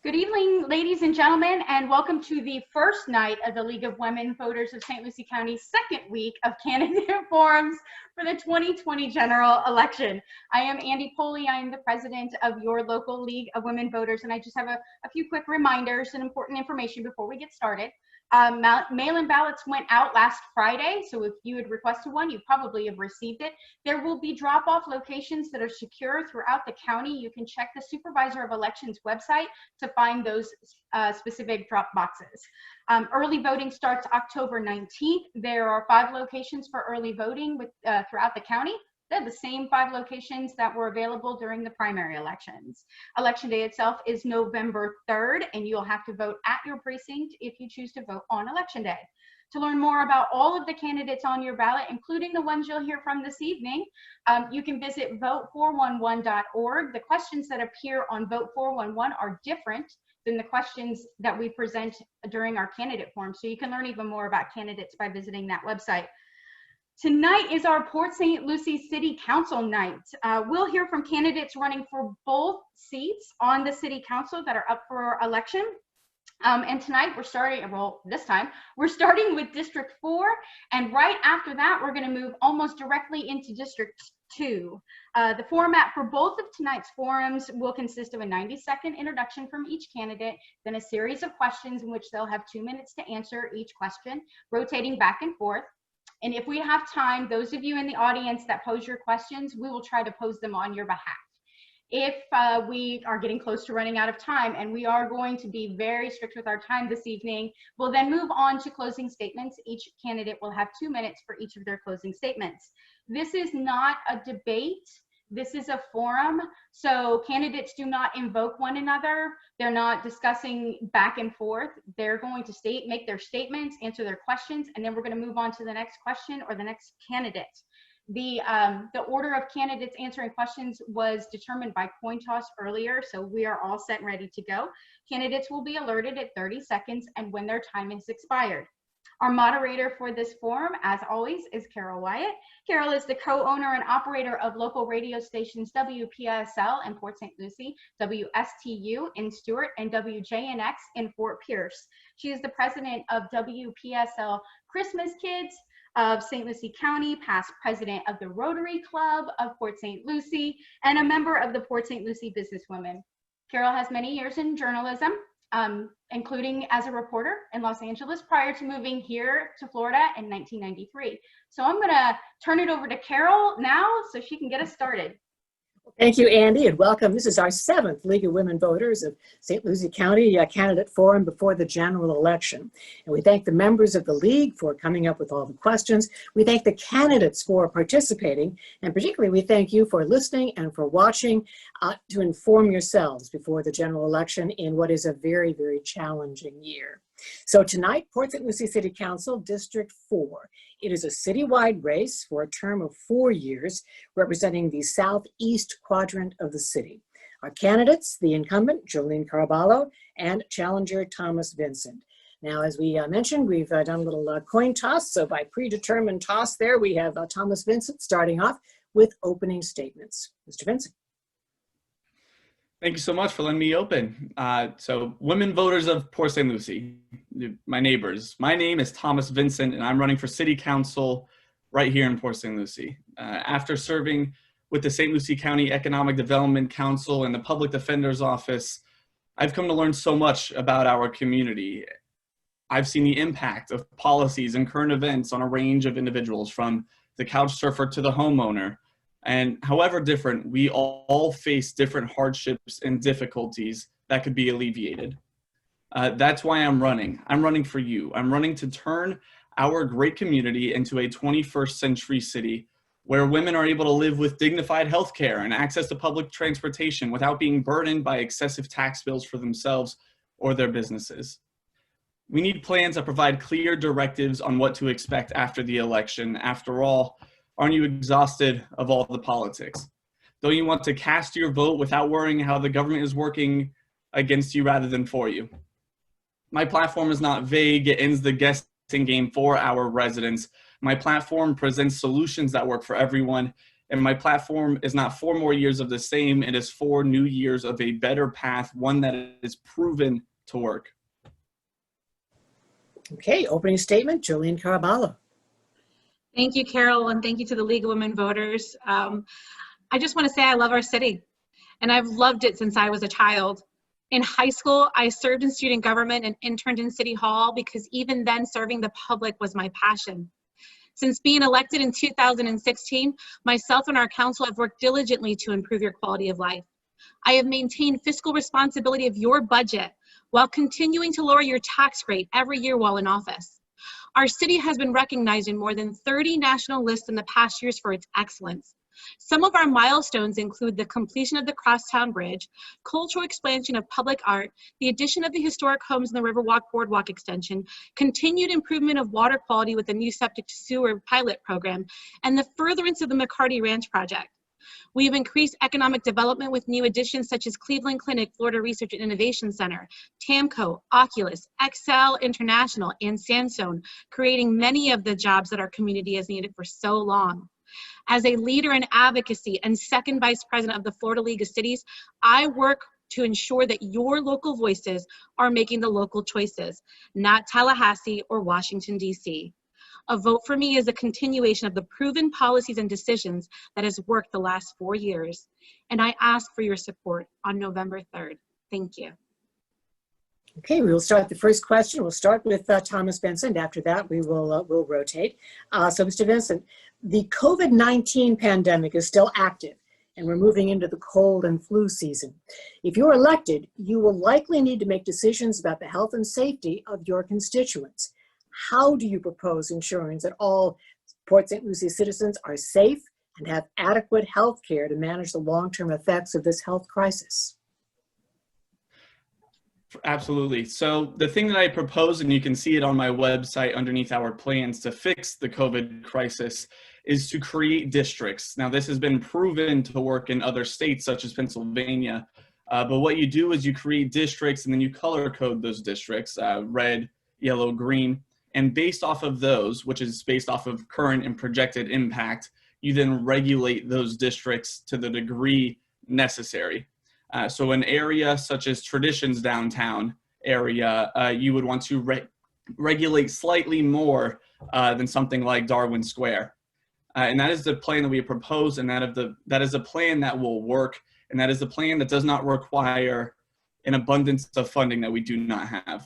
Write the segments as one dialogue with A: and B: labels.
A: Good evening, ladies and gentlemen, and welcome to the first night of the League of Women Voters of St. Lucie County's second week of candidate forums for the 2020 general election. I am Andy Poley. I am the president of your local League of Women Voters, and I just have a few quick reminders and important information before we get started. Mail-in ballots went out last Friday, so if you had requested one, you probably have received it. There will be drop-off locations that are secure throughout the county. You can check the Supervisor of Elections website to find those specific drop boxes. Early voting starts October 19th. There are 5 locations for early voting throughout the county. They're the same 5 locations that were available during the primary elections. Election day itself is November 3rd, and you'll have to vote at your precinct if you choose to vote on election day. To learn more about all of the candidates on your ballot, including the ones you'll hear from this evening, you can visit vote411.org. The questions that appear on Vote 411 are different than the questions that we present during our candidate forum, so you can learn even more about candidates by visiting that website. Tonight is our Port St Lucie City Council night. We'll hear from candidates running for both seats on the City Council that are up for election. And tonight we're starting, well, this time, we're starting with District 4, and right after that, we're gonna move almost directly into District 2. The format for both of tonight's forums will consist of a 90-second introduction from each candidate, then a series of questions in which they'll have 2 minutes to answer each question, rotating back and forth. And if we have time, those of you in the audience that pose your questions, we will try to pose them on your behalf. If we are getting close to running out of time, and we are going to be very strict with our time this evening, we'll then move on to closing statements. Each candidate will have 2 minutes for each of their closing statements. This is not a debate. This is a forum, so candidates do not invoke one another. They're not discussing back and forth. They're going to make their statements, answer their questions, and then we're going to move on to the next question or the next candidate. The order of candidates answering questions was determined by coin toss earlier, so we are all set and ready to go. Candidates will be alerted at 30 seconds and when their time is expired. Our moderator for this forum, as always, is Carol Wyatt. Carol is the co-owner and operator of local radio stations WPSL in Port St Lucie, WSTU in Stewart, and WJNX in Fort Pierce. She is the president of WPSL Christmas Kids of St. Lucie County, past president of the Rotary Club of Port St Lucie, and a member of the Port St Lucie Businesswomen. Carol has many years in journalism, including as a reporter in Los Angeles prior to moving here to Florida in 1993. So I'm gonna turn it over to Carol now so she can get us started.
B: Thank you, Andy, and welcome. This is our 7th League of Women Voters of St. Lucie County Candidate Forum before the general election. And we thank the members of the League for coming up with all the questions. We thank the candidates for participating, and particularly we thank you for listening and for watching to inform yourselves before the general election in what is a very, very challenging year. So tonight, Port St Lucie City Council, District 4. It is a citywide race for a term of 4 years, representing the southeast quadrant of the city. Our candidates, the incumbent, Jolene Caraballo, and challenger, Thomas Vincent. Now, as we mentioned, we've done a little coin toss, so by predetermined toss there, we have Thomas Vincent starting off with opening statements. Mr. Vincent.
C: Thank you so much for letting me open. So women voters of Port St Lucie, my neighbors, my name is Thomas Vincent and I'm running for City Council right here in Port St Lucie. After serving with the St. Lucie County Economic Development Council and the Public Defender's Office, I've come to learn so much about our community. I've seen the impact of policies and current events on a range of individuals, from the couch surfer to the homeowner. And however different, we all face different hardships and difficulties that could be alleviated. That's why I'm running. I'm running for you. I'm running to turn our great community into a 21st century city where women are able to live with dignified health care and access to public transportation without being burdened by excessive tax bills for themselves or their businesses. We need plans that provide clear directives on what to expect after the election. After all, aren't you exhausted of all the politics? Don't you want to cast your vote without worrying how the government is working against you rather than for you? My platform is not vague. It ends the guessing game for our residents. My platform presents solutions that work for everyone And my platform is not 4 more years of the same, it is 4 new years of a better path, one that is proven to work.
B: Okay, opening statement, Jolene Caraballo.
D: Thank you, Carol, and thank you to the League of Women Voters. I just want to say I love our city, and I've loved it since I was a child. In high school, I served in student government and interned in City Hall because even then serving the public was my passion. Since being elected in 2016, myself and our council have worked diligently to improve your quality of life. I have maintained fiscal responsibility of your budget while continuing to lower your tax rate every year while in office. Our city has been recognized in more than 30 national lists in the past years for its excellence. Some of our milestones include the completion of the Crosstown Bridge, cultural expansion of public art, the addition of the historic homes in the Riverwalk Boardwalk extension, continued improvement of water quality with the new septic to sewer pilot program, and the furtherance of the McCarty Ranch project. We have increased economic development with new additions such as Cleveland Clinic, Florida Research and Innovation Center, TAMCO, Oculus, Excel International, and Sandstone, creating many of the jobs that our community has needed for so long. As a leader in advocacy and second vice president of the Florida League of Cities, I work to ensure that your local voices are making the local choices, not Tallahassee or Washington, D.C. A vote for me is a continuation of the proven policies and decisions that has worked the last 4 years. And I ask for your support on November 3rd. Thank you.
B: Okay, we will start the first question. We'll start with Thomas Vincent. After that, we'll rotate. So Mr. Vincent, the COVID-19 pandemic is still active, and we're moving into the cold and flu season. If you're elected, you will likely need to make decisions about the health and safety of your constituents. How do you propose ensuring that all Port St Lucie citizens are safe and have adequate health care to manage the long-term effects of this health crisis?
C: Absolutely. So the thing that I propose, and you can see it on my website underneath our plans to fix the COVID crisis, is to create districts. Now, this has been proven to work in other states such as Pennsylvania, but what you do is you create districts and then you color code those districts, red, yellow, green, and based off of those, which is based off of current and projected impact, you then regulate those districts to the degree necessary. So an area such as Traditions downtown area, you would want to regulate slightly more than something like Darwin Square. And that is the plan that we propose, and that is a plan that will work, and that is a plan that does not require an abundance of funding that we do not have.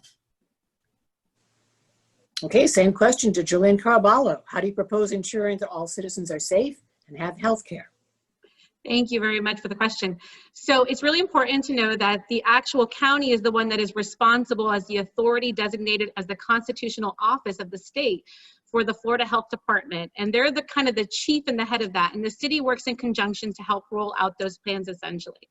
B: Okay, same question to Jolene Caraballo. How do you propose ensuring that all citizens are safe and have health care?
D: Thank you very much for the question. So it's really important to know that the actual county is the one that is responsible as the authority designated as the constitutional office of the state for the Florida Health Department. And they're the kind of the chief and the head of that. And the city works in conjunction to help roll out those plans essentially.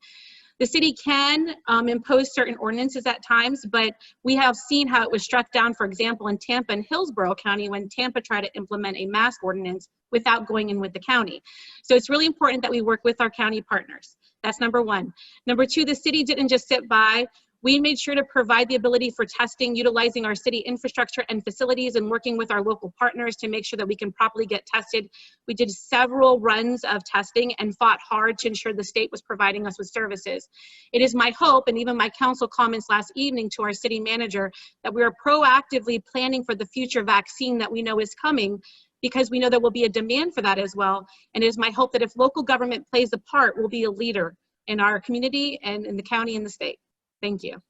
D: The city can impose certain ordinances at times, but we have seen how it was struck down, for example, in Tampa and Hillsborough County when Tampa tried to implement a mask ordinance without going in with the county. So it's really important that we work with our county partners. That's number one. Number two, the city didn't just sit by. We made sure to provide the ability for testing, utilizing our city infrastructure and facilities and working with our local partners to make sure that we can properly get tested. We did several runs of testing and fought hard to ensure the state was providing us with services. It is my hope, and even my council comments last evening to our city manager, that we are proactively planning for the future vaccine that we know is coming, because we know there will be a demand for that as well. And it is my hope that if local government plays a part, we'll be a leader in our community and in the county and the state. Thank you.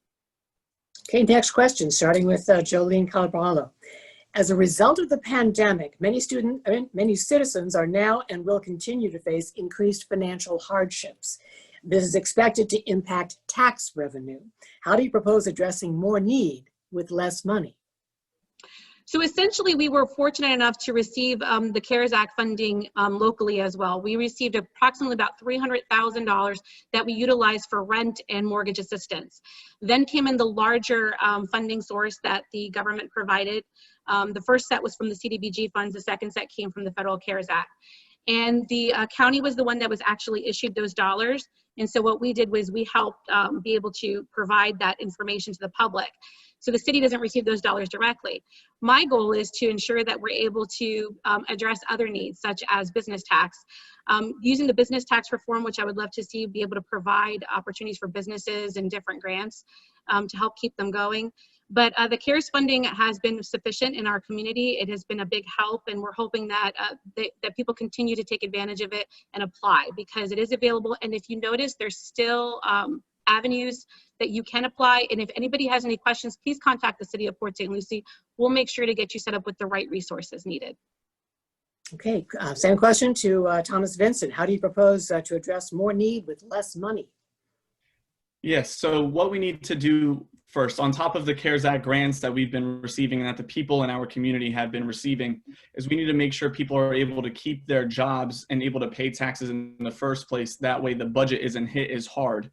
B: Okay, next question, starting with Jolene Caraballo. As a result of the pandemic, many citizens are now and will continue to face increased financial hardships. This is expected to impact tax revenue. How do you propose addressing more need with less money?
D: So essentially, we were fortunate enough to receive the CARES Act funding locally as well. We received approximately about $300,000 that we utilized for rent and mortgage assistance. Then came in the larger funding source that the government provided. The first set was from the CDBG funds. The second set came from the Federal CARES Act. And the county was the one that was actually issued those dollars. And so what we did was we helped be able to provide that information to the public. So the city doesn't receive those dollars directly. My goal is to ensure that we're able to address other needs, such as business tax. Using the business tax reform, which I would love to see, be able to provide opportunities for businesses and different grants to help keep them going. But the CARES funding has been sufficient in our community. It has been a big help, and we're hoping that that people continue to take advantage of it and apply, because it is available. And if you notice, there's still avenues that you can apply. And if anybody has any questions, please contact the City of Port St Lucie. We'll make sure to get you set up with the right resources needed.
B: Okay, same question to Thomas Vincent. How do you propose to address more need with less money?
C: Yes, so what we need to do first, on top of the CARES Act grants that we've been receiving and that the people in our community have been receiving, is we need to make sure people are able to keep their jobs and able to pay taxes in the first place. That way the budget isn't hit as hard.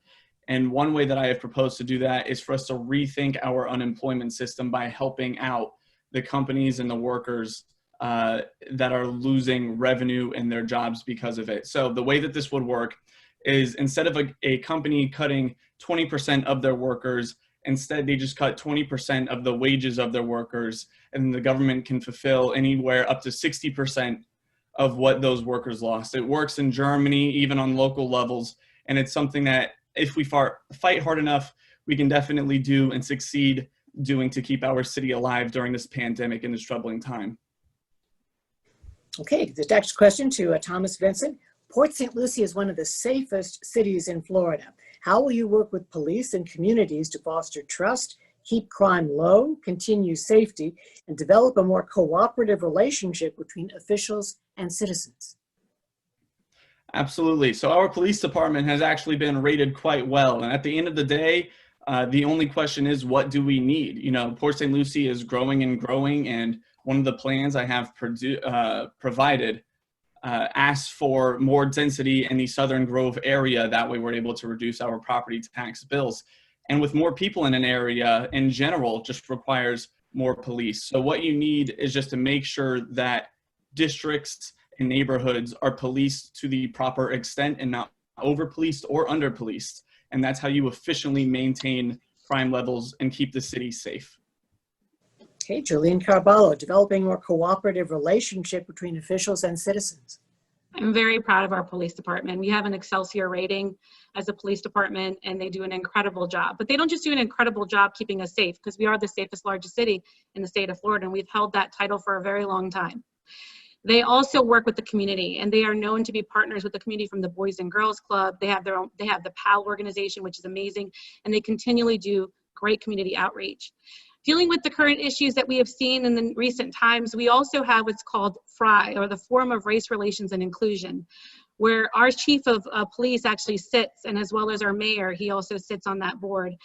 C: And one way that I have proposed to do that is for us to rethink our unemployment system by helping out the companies and the workers that are losing revenue in their jobs because of it. So the way that this would work is, instead of a company cutting 20% of their workers, instead they just cut 20% of the wages of their workers, and the government can fulfill anywhere up to 60% of what those workers lost. It works in Germany, even on local levels, and it's something that if we fight hard enough, we can definitely do and succeed doing to keep our city alive during this pandemic and this troubling time.
B: Okay, the next question to Thomas Vincent. Port St. Lucie is one of the safest cities in Florida. How will you work with police and communities to foster trust, keep crime low, continue safety, and develop a more cooperative relationship between officials and citizens?
C: Absolutely. So our police department has actually been rated quite well. And at the end of the day, the only question is, what do we need? You know, Port St. Lucie is growing and growing, and one of the plans I have provided asks for more density in the Southern Grove area. That way we're able to reduce our property tax bills. And with more people in an area in general, just requires more police. So what you need is just to make sure that districts and neighborhoods are policed to the proper extent and not over-policed or under-policed. And that's how you efficiently maintain crime levels and keep the city safe.
B: Okay, Julian Carballo, developing a more cooperative relationship between officials and citizens.
D: I'm very proud of our police department. We have an Excelsior rating as a police department, and they do an incredible job. But they don't just do an incredible job keeping us safe, because we are the safest, largest city in the state of Florida, and we've held that title for a very long time. They also work with the community, and they are known to be partners with the community, from the Boys and Girls Club. They have the PAL organization, which is amazing, and they continually do great community outreach. Dealing with the current issues that we have seen in the recent times, we also have what's called FRI, or the Forum of Race Relations and Inclusion, where our chief of police actually sits, and as well as our mayor, he also sits on that board.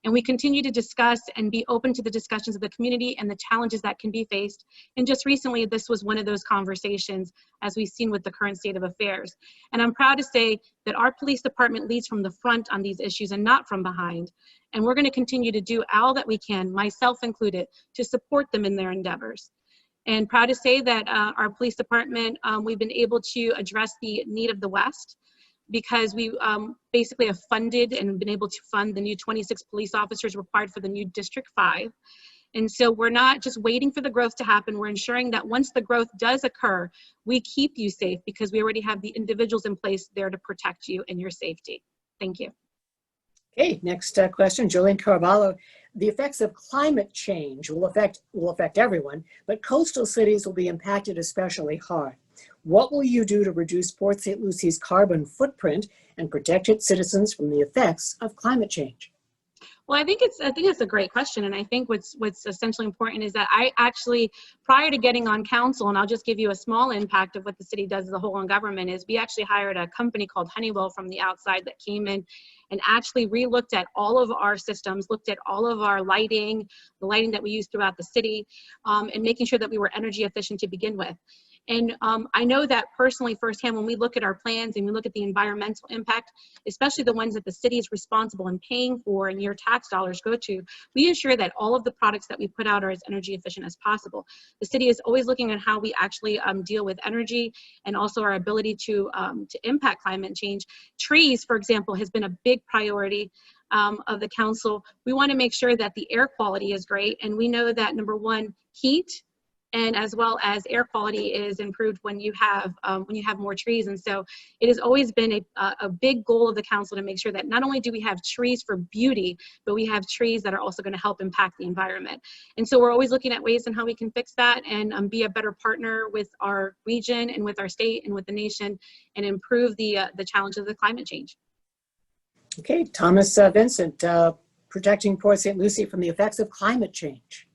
D: And we continue to discuss and be open to the discussions of the community and the challenges that can be faced. And just recently, this was one of those conversations, as we've seen with the current state of affairs. And I'm proud to say that our police department leads from the front on these issues and not from behind. And we're going to continue to do all that we can, myself included, to support them in their endeavors. And proud to say that our police department, we've been able to address the need of the West, because we basically have funded and been able to fund the new 26 police officers required for the new District 5. And so we're not just waiting for the growth to happen. We're ensuring that once the growth does occur, we keep you safe, because we already have the individuals in place there to protect you and your safety. Thank you.
B: Okay, next question, Julian Carvalho. The effects of climate change will affect everyone, but coastal cities will be impacted especially hard. What will you do to reduce Port St. Lucie's carbon footprint and protect its citizens from the effects of climate change?
D: Well, I think it's a great question, and I think what's essentially important is that I actually, prior to getting on council, and I'll just give you a small impact of what the city does as a whole on government, is we actually hired a company called Honeywell from the outside that came in and actually re-looked at all of our systems, looked at all of our lighting, the lighting that we use throughout the city, and making sure that we were energy efficient to begin with. And I know that personally firsthand, when we look at our plans and we look at the environmental impact, especially the ones that the city is responsible and paying for and your tax dollars go to, we ensure that all of the products that we put out are as energy efficient as possible. The city is always looking at how we actually deal with energy and also our ability to impact climate change. Trees, for example, has been a big priority of the council. We want to make sure that the air quality is great, and we know that number one, heat and as well as air quality is improved when you have more trees. And so it has always been a big goal of the council to make sure that not only do we have trees for beauty, but we have trees that are also going to help impact the environment. And so we're always looking at ways on how we can fix that and be a better partner with our region and with our state and with the nation and improve the challenge of the climate change.
B: Okay, Thomas Vincent, protecting Port St Lucie from the effects of climate change.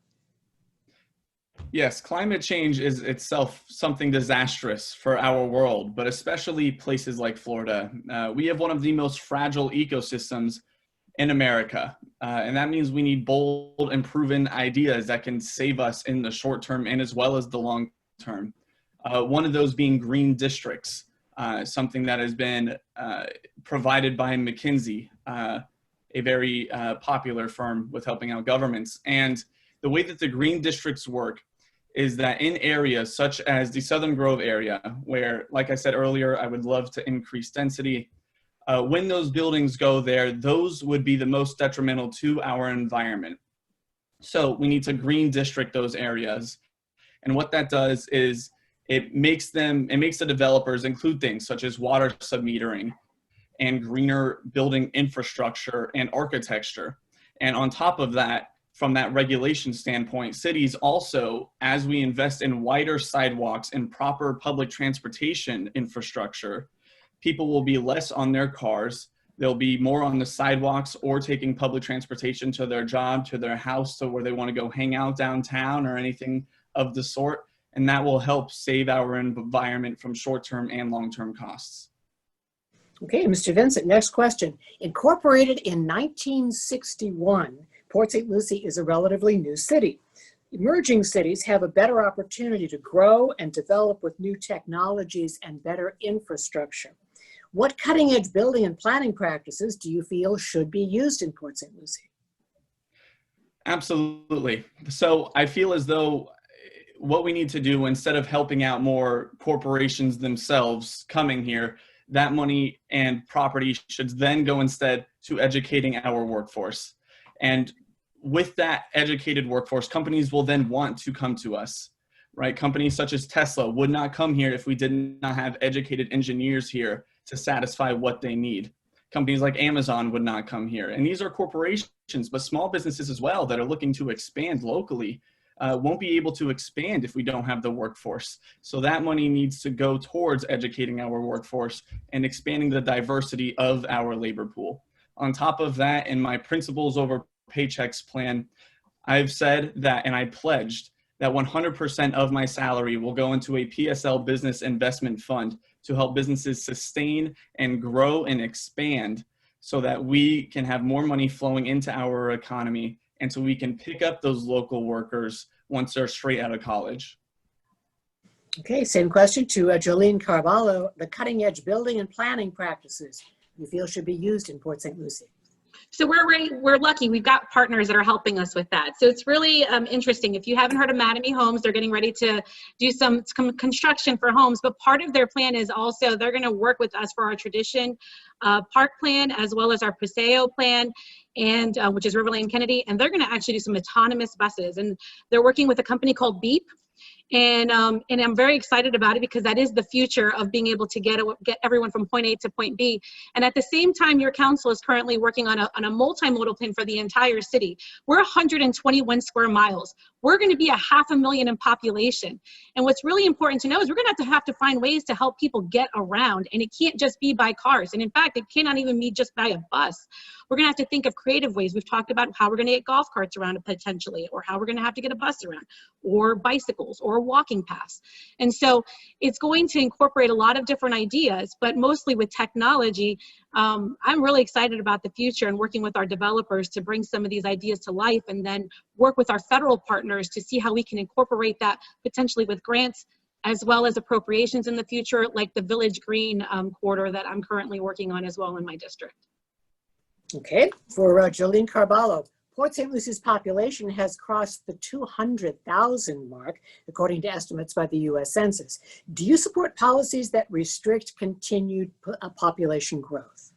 C: Yes, climate change is itself something disastrous for our world, but especially places like Florida. We have one of the most fragile ecosystems in America, and that means we need bold and proven ideas that can save us in the short term and as well as the long term. One of those being green districts, something that has been provided by McKinsey, a very popular firm with helping out governments. And the way that the green districts work is that in areas such as the Southern Grove area, where, like I said earlier, I would love to increase density, when those buildings go there, those would be the most detrimental to our environment. So we need to green district those areas. And what that does is it makes the developers include things such as water submetering and greener building infrastructure and architecture. And on top of that, from that regulation standpoint, cities also, as we invest in wider sidewalks and proper public transportation infrastructure, people will be less on their cars. They'll be more on the sidewalks or taking public transportation to their job, to their house, to where they want to go hang out downtown or anything of the sort. And that will help save our environment from short-term and long-term costs.
B: Okay, Mr. Vincent, next question. Incorporated in 1961, Port St Lucie is a relatively new city. Emerging cities have a better opportunity to grow and develop with new technologies and better infrastructure. What cutting-edge building and planning practices do you feel should be used in Port St Lucie?
C: Absolutely. So I feel as though what we need to do, instead of helping out more corporations themselves coming here, that money and property should then go instead to educating our workforce. And with that educated workforce, companies will then want to come to us, right? Companies such as Tesla would not come here if we did not have educated engineers here to satisfy what they need. Companies like Amazon would not come here. And these are corporations, but small businesses as well that are looking to expand locally won't be able to expand if we don't have the workforce. So that money needs to go towards educating our workforce and expanding the diversity of our labor pool. On top of that, in my Principles Over Paychecks plan, I've said that, and I pledged that 100% of my salary will go into a PSL business investment fund to help businesses sustain and grow and expand so that we can have more money flowing into our economy and so we can pick up those local workers once they're straight out of college.
B: Okay, same question to Jolene Carvalho. The cutting edge building and planning practices you feel should be used in Port St Lucie?
D: So we're lucky. We've got partners that are helping us with that. So it's really interesting. If you haven't heard of Mattamy Homes, they're getting ready to do some construction for homes. But part of their plan is also they're going to work with us for our tradition park plan as well as our Paseo plan, and which is Riverland Kennedy. And they're going to actually do some autonomous buses. And they're working with a company called Beep. And I'm very excited about it because that is the future of being able to get everyone from point A to point B. And at the same time, your council is currently working on a multimodal plan for the entire city. We're 121 square miles. We're going to be 500,000 in population. And what's really important to know is we're going to have to find ways to help people get around. And it can't just be by cars. And in fact, it cannot even be just by a bus. We're going to have to think of creative ways. We've talked about how we're going to get golf carts around potentially, or how we're going to have to get a bus around, or bicycles, or walking paths. And so it's going to incorporate a lot of different ideas, but mostly with technology. I'm really excited about the future and working with our developers to bring some of these ideas to life, and then work with our federal partners to see how we can incorporate that potentially with grants, and also with funding. And so it's as well as appropriations in the future, like the Village Green corridor that I'm currently working on as well in my district.
B: Okay, for Jolene Carballo, Port St. Lucie's population has crossed the 200,000 mark, according to estimates by the U.S. Census. Do you support policies that restrict continued population growth?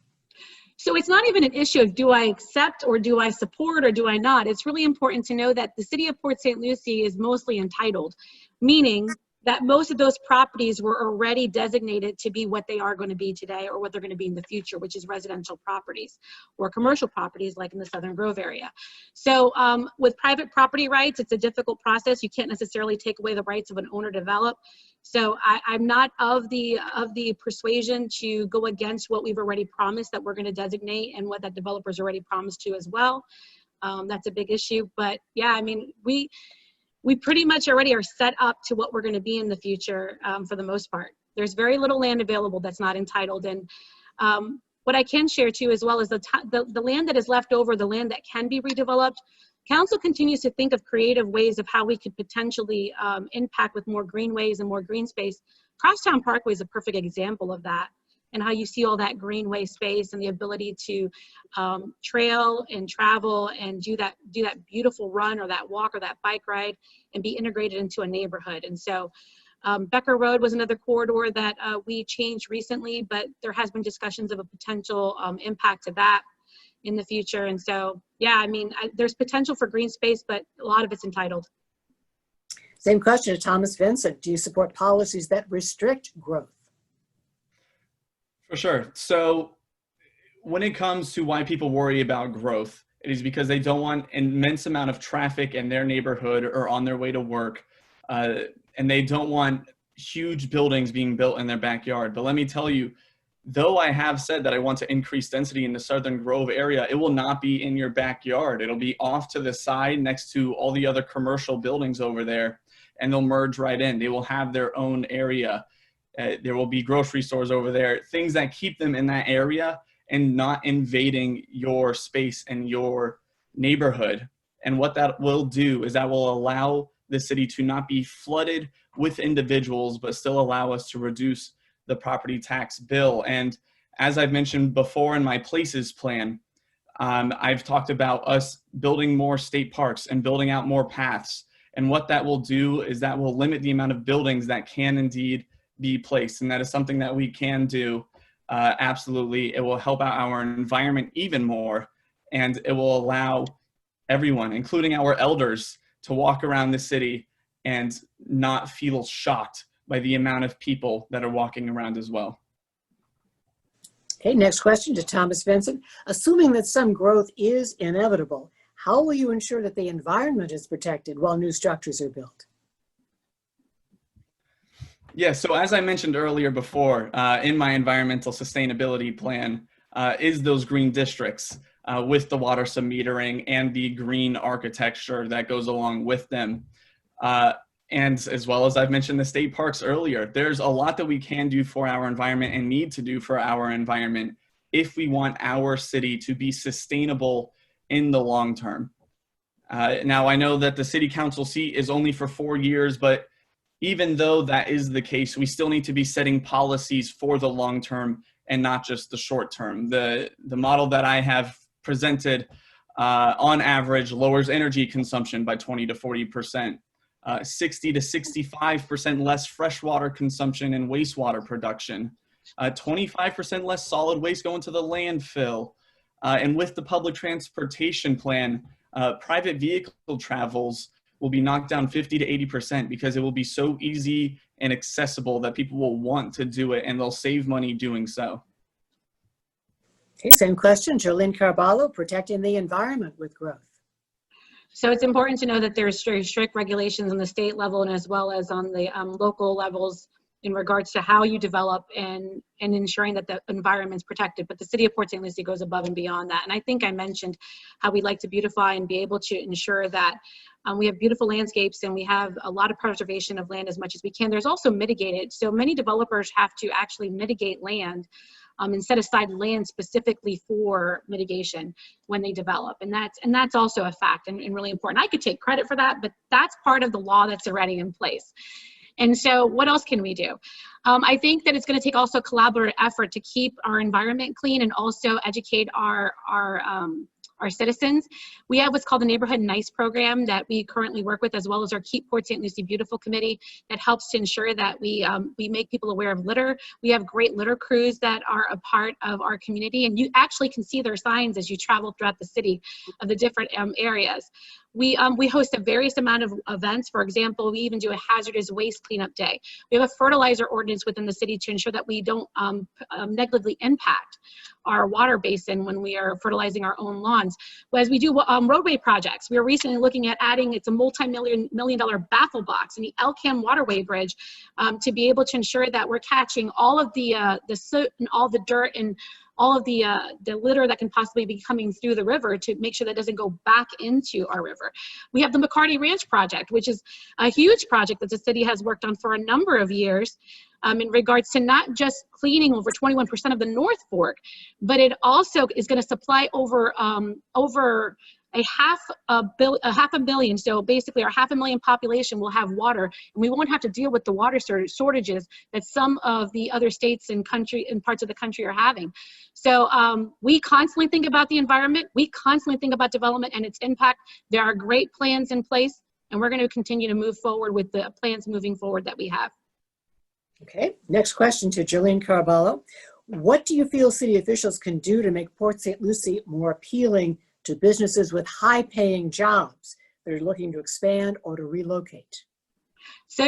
D: So it's not even an issue of do I accept or do I support or do I not. It's really important to know that the city of Port St. Lucie is mostly entitled, meaning that most of those properties were already designated to be what they are going to be today or what they're going to be in the future, which is residential properties or commercial properties like in the Southern Grove area. So with private property rights, it's a difficult process. You can't necessarily take away the rights of an owner to develop. So I'm not of the persuasion to go against what we've already promised that we're going to designate and what that developer's already promised to as well. That's a big issue. But yeah, I mean, we pretty much already are set up to what we're going to be in the future for the most part. There's very little land available that's not entitled. And what I can share too as well is the land that is left over, the land that can be redeveloped, Council continues to think of creative ways of how we could potentially impact with more greenways and more green space. Crosstown Parkway is a perfect example of that, and how you see all that greenway space and the ability to trail and travel and do that beautiful run or that walk or that bike ride and be integrated into a neighborhood. And so Becker Road was another corridor that we changed recently, but there has been discussions of a potential impact to that in the future. And so, yeah, I mean, there's potential for green space, but a lot of it's entitled.
B: Same question to Thomas Vincent. Do you support policies that restrict growth?
C: For sure. So when it comes to why people worry about growth, it is because they don't want an immense amount of traffic in their neighborhood or on their way to work. And they don't want huge buildings being built in their backyard. But let me tell you, though I have said that I want to increase density in the Southern Grove area, it will not be in your backyard. It'll be off to the side next to all the other commercial buildings over there, and they'll merge right in. They will have their own area. There will be grocery stores over there, things that keep them in that area and not invading your space and your neighborhood. And what that will do is that will allow the city to not be flooded with individuals, but still allow us to reduce the property tax bill. And as I've mentioned before in my places plan, I've talked about us building more state parks and building out more paths. And what that will do is that will limit the amount of buildings that can indeed be placed. And that is something that we can do. Absolutely. It will help out our environment even more. And it will allow everyone, including our elders, to walk around the city and not feel shocked by the amount of people that are walking around as well.
B: Okay, next question to Thomas Vincent. Assuming that some growth is inevitable, how will you ensure that the environment is protected while new structures are built?
C: Yeah, so as I mentioned earlier before, in my environmental sustainability plan is those green districts with the water submetering and the green architecture that goes along with them. And as well as I've mentioned the state parks earlier, there's a lot that we can do for our environment and need to do for our environment if we want our city to be sustainable in the long term. Now, I know that the city council seat is only for 4 years, but even though that is the case, we still need to be setting policies for the long term and not just the short term. The model that I have presented on average lowers energy consumption by 20 to 40%. 60 to 65% less freshwater consumption and wastewater production, 25% less solid waste going to the landfill. And with the public transportation plan, private vehicle travels will be knocked down 50 to 80% because it will be so easy and accessible that people will want to do it and they'll save money doing so.
B: Okay, same question, Jolene Carballo, protecting the environment with growth.
D: So it's important to know that there's very strict regulations on the state level and as well as on the local levels in regards to how you develop and ensuring that the environment's protected. But the city of Port St Lucie goes above and beyond that. And I think I mentioned how we like to beautify and be able to ensure that we have beautiful landscapes and we have a lot of preservation of land as much as we can. There's also mitigated. So many developers have to actually mitigate land and set aside land specifically for mitigation when they develop. And that's also a fact and really important. I could take credit for that, but that's part of the law that's already in place. And so what else can we do? I think that it's going to take also collaborative effort to keep our environment clean and also educate our citizens. We have what's called the Neighborhood Nice program that we currently work with, as well as our Keep Port St Lucie Beautiful committee that helps to ensure that we make people aware of litter. We have great litter crews that are a part of our community, and you actually can see their signs as you travel throughout the city of the different areas. We host a various amount of events. For example, we even do a hazardous waste cleanup day. We have a fertilizer ordinance within the city to ensure that we don't negatively impact our water basin when we are fertilizing our own lawns. As we do roadway projects, we are recently looking at adding, it's a multi-million dollar baffle box in the Elkham Waterway Bridge to be able to ensure that we're catching all of the soot and all the dirt and all of the litter that can possibly be coming through the river to make sure that doesn't go back into our river. We have the McCarty Ranch project, which is a huge project that the city has worked on for a number of years in regards to not just cleaning over 21% of the North Fork, but it also is going to supply over a half a billion. So basically our 500,000 population will have water, and we won't have to deal with the water shortages that some of the other states and parts of the country are having. So we constantly think about the environment. We constantly think about development and its impact. There are great plans in place, and we're going to continue to move forward with the plans moving forward that we have.
B: Okay, next question to Jillian Carballo. What do you feel city officials can do to make Port St. Lucie more appealing to businesses with high-paying jobs that are looking to expand or to relocate?
D: So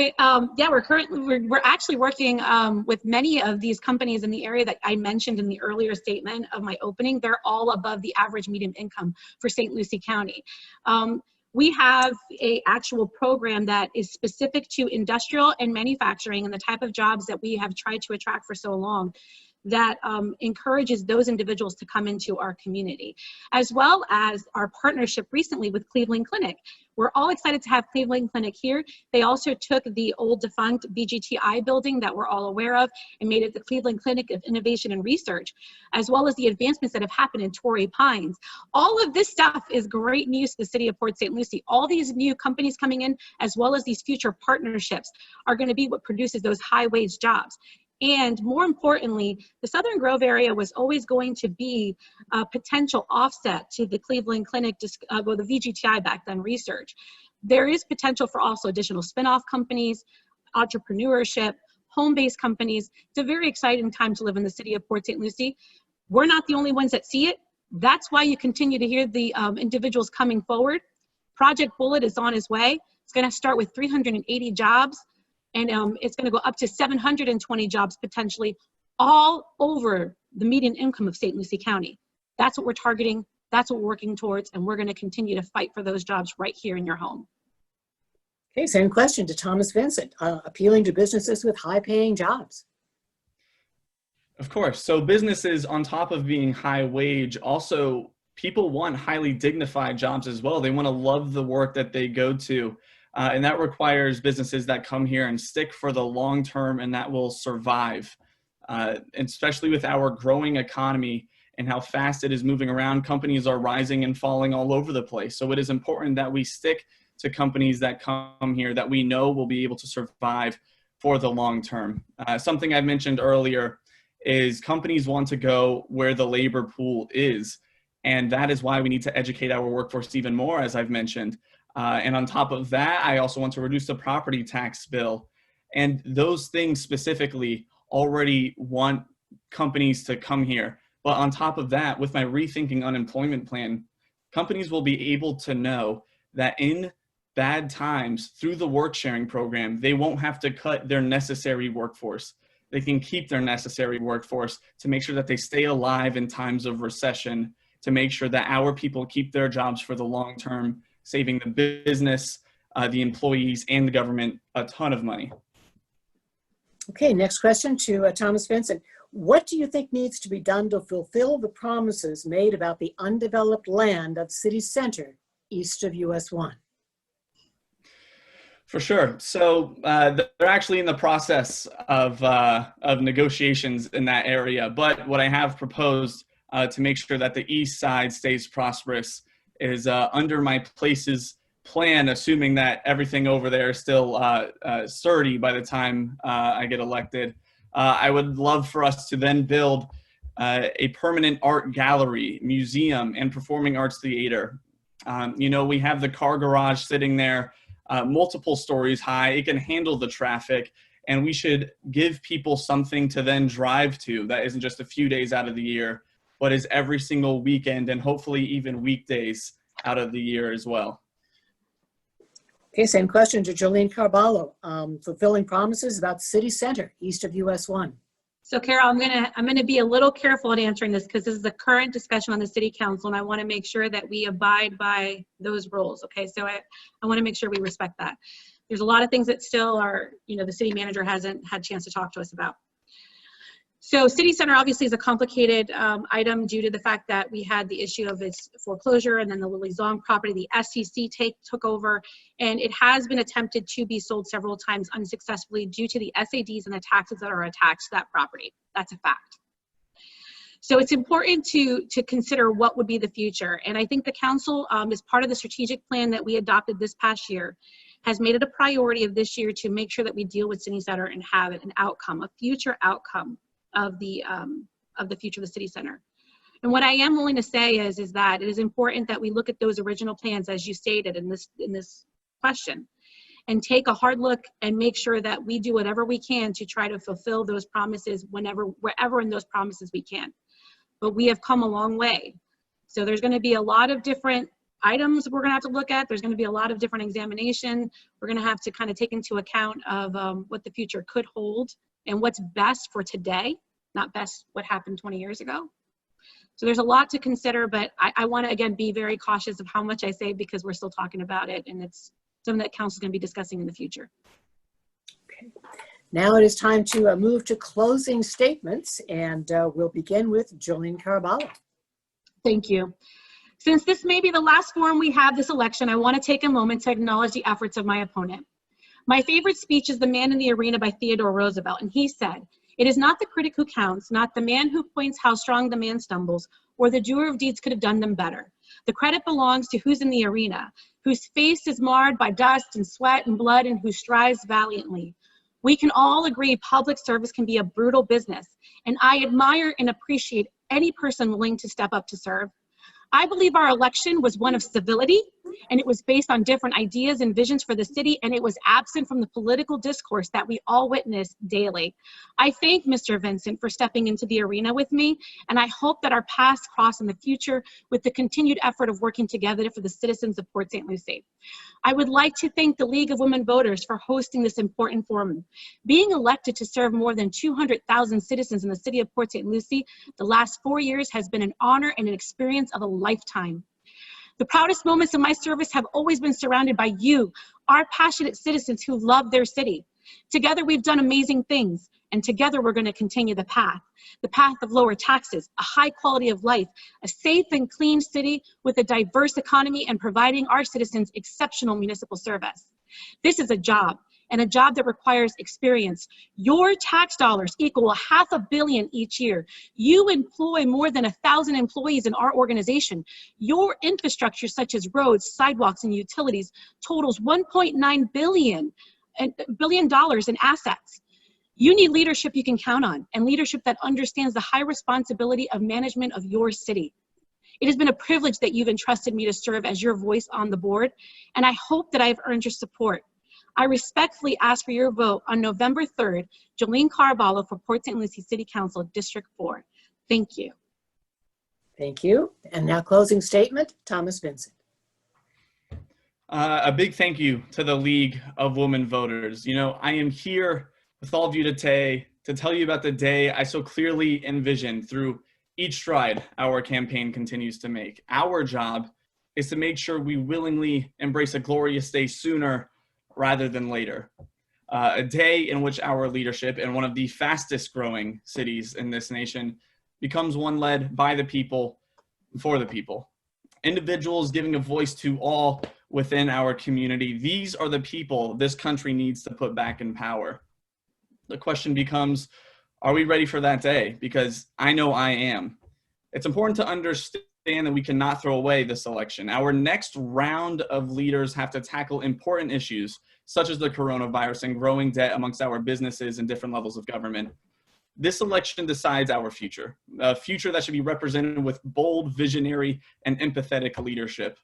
D: yeah, we're actually working with many of these companies in the area that I mentioned in the earlier statement of my opening. They're all above the average median income for St. Lucie County. We have an actual program that is specific to industrial and manufacturing and the type of jobs that we have tried to attract for so long, that encourages those individuals to come into our community, as well as our partnership recently with Cleveland Clinic. We're all excited to have Cleveland Clinic here. They also took the old defunct BGTI building that we're all aware of and made it the Cleveland Clinic of Innovation and Research, as well as the advancements that have happened in Torrey Pines. All of this stuff is great news to the city of Port St. Lucie. All these new companies coming in, as well as these future partnerships, are going to be what produces those high-wage jobs. And more importantly, the Southern Grove area was always going to be a potential offset to the Cleveland Clinic, well, the VGTI back then research. There is potential for also additional spinoff companies, entrepreneurship, home-based companies. It's a very exciting time to live in the city of Port St. Lucie. We're not the only ones that see it. That's why you continue to hear the individuals coming forward. Project Bullet is on its way. It's going to start with 380 jobs. And it's going to go up to 720 jobs potentially, all over the median income of St. Lucie County. That's what we're targeting. That's what we're working towards. And we're going to continue to fight for those jobs right here in your home.
B: Okay, same question to Thomas Vincent. Appealing to businesses with high-paying jobs.
C: Of course. So businesses, on top of being high wage, also people want highly dignified jobs as well. They want to love the work that they go to. And that requires businesses that come here and stick for the long term and that will survive. And especially with our growing economy and how fast it is moving around, companies are rising and falling all over the place. So it is important that we stick to companies that come here that we know will be able to survive for the long term. Something I mentioned earlier is companies want to go where the labor pool is. And that is why we need to educate our workforce even more, as I've mentioned. And on top of that, I also want to reduce the property tax bill. And those things specifically already want companies to come here. But on top of that, with my Rethinking Unemployment plan, companies will be able to know that in bad times, through the work sharing program, they won't have to cut their necessary workforce. They can keep their necessary workforce to make sure that they stay alive in times of recession, to make sure that our people keep their jobs for the long term, saving the business, the employees, and the government a ton of money.
B: Okay, next question to Thomas Vincent. What do you think needs to be done to fulfill the promises made about the undeveloped land of City Center east of US 1?
C: For sure. So they're actually in the process of negotiations in that area. But what I have proposed to make sure that the east side stays prosperous is under my places plan, assuming that everything over there is still sturdy by the time I get elected, I would love for us to then build a permanent art gallery, museum, and performing arts theater. We have the car garage sitting there, multiple stories high. It can handle the traffic, and we should give people something to then drive to that isn't just a few days out of the year, but is every single weekend and hopefully even weekdays out of the year as well.
B: Okay, same question to Jolene Carballo. Fulfilling promises about City Center, east of US 1.
D: So Carol, I'm gonna be a little careful in answering this because this is the current discussion on the City Council, and I want to make sure that we abide by those rules. Okay, so I want to make sure we respect that. There's a lot of things that still are, the city manager hasn't had a chance to talk to us about. So City Center obviously is a complicated item due to the fact that we had the issue of its foreclosure, and then the Lily Zong property, the SEC took over, and it has been attempted to be sold several times unsuccessfully due to the SADs and the taxes that are attached to that property. That's a fact. So it's important to consider what would be the future. And I think the council, as part of the strategic plan that we adopted this past year, has made it a priority of this year to make sure that we deal with City Center and have an outcome, a future outcome of the future of the City Center. And what I am willing to say is that it is important that we look at those original plans, as you stated in this question, and take a hard look and make sure that we do whatever we can to try to fulfill those promises wherever in those promises we can. But we have come a long way. So there's going to be a lot of different items we're going to have to look at. There's going to be a lot of different examination. We're going to have to kind of take into account of what the future could hold and what's best for today, not best what happened 20 years ago. So there's a lot to consider, but I want to, again, be very cautious of how much I say because we're still talking about it, and it's something that council is going to be discussing in the future.
B: Okay. Now it is time to move to closing statements, and we'll begin with Jolene Carballo.
D: Thank you. Since this may be the last forum we have this election, I want to take a moment to acknowledge the efforts of my opponent. My favorite speech is The Man in the Arena by Theodore Roosevelt, and he said, "It is not the critic who counts, not the man who points how strong the man stumbles, or the doer of deeds could have done them better. The credit belongs to who's in the arena, whose face is marred by dust and sweat and blood, and who strives valiantly. We can all agree public service can be a brutal business, and I admire and appreciate any person willing to step up to serve. I believe our election was one of civility, and it was based on different ideas and visions for the city, and it was absent from the political discourse that we all witness daily. I thank Mr. Vincent for stepping into the arena with me, and I hope that our paths cross in the future with the continued effort of working together for the citizens of Port St Lucie. I would like to thank the League of Women Voters for hosting this important forum. Being elected to serve more than 200,000 citizens in the city of Port St Lucie the last 4 years has been an honor and an experience of a lifetime. The proudest moments of my service have always been surrounded by you, our passionate citizens who love their city. Together we've done amazing things, and together we're going to continue the path of lower taxes, a high quality of life, a safe and clean city with a diverse economy, and providing our citizens exceptional municipal service. This is a job, and a job that requires experience. Your tax dollars equal $500 million each year. You employ more than 1,000 employees in our organization. Your infrastructure, such as roads, sidewalks, and utilities, totals $1.9 billion in assets. You need leadership you can count on, and leadership that understands the high responsibility of management of your city. It has been a privilege that you've entrusted me to serve as your voice on the board, and I hope that I've earned your support. I respectfully ask for your vote on November 3rd, Jolene Carballo for Port St Lucie City Council, District 4. Thank you.
B: Thank you. And now closing statement, Thomas Vincent.
C: A big thank you to the League of Women Voters. I am here with all of you today to tell you about the day I so clearly envisioned through each stride our campaign continues to make. Our job is to make sure we willingly embrace a glorious day sooner rather than later. A day in which our leadership in one of the fastest growing cities in this nation becomes one led by the people, for the people. Individuals giving a voice to all within our community. These are the people this country needs to put back in power. The question becomes, are we ready for that day? Because I know I am. It's important to understand that we cannot throw away this election. Our next round of leaders have to tackle important issues, such as the coronavirus and growing debt amongst our businesses and different levels of government. This election decides our future, a future that should be represented with bold, visionary, and empathetic leadership.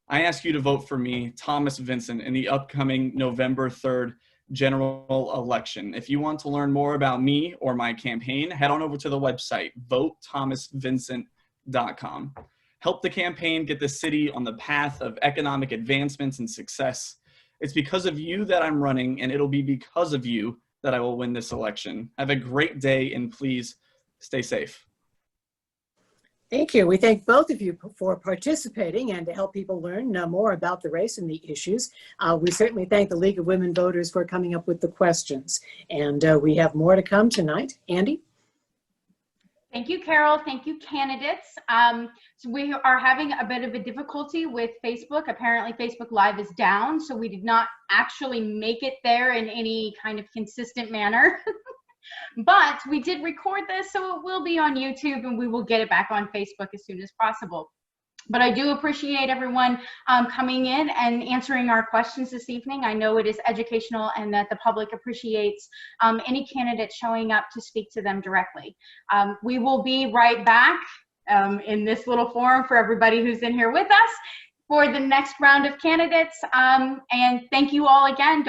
C: I ask you to vote for me, Thomas Vincent, in the upcoming November 3rd general election. If you want to learn more about me or my campaign, head on over to the website, votethomasvincent.com. Help the campaign get the city on the path of economic advancements and success. It's because of you that I'm running, and it'll be because of you that I will win this election. Have a great day, and please stay safe.
B: Thank you. We thank both of you for participating and to help people learn more about the race and the issues. We certainly thank the League of Women Voters for coming up with the questions. And we have more to come tonight. Andy?
A: Thank you, Carol. Thank you, candidates. So we are having a bit of a difficulty with Facebook. Apparently, Facebook Live is down, so we did not actually make it there in any kind of consistent manner. But we did record this, so it will be on YouTube, and we will get it back on Facebook as soon as possible. But I do appreciate everyone coming in and answering our questions this evening. I know it is educational and that the public appreciates any candidate showing up to speak to them directly. We will be right back in this little forum for everybody who's in here with us for the next round of candidates. And thank you all again.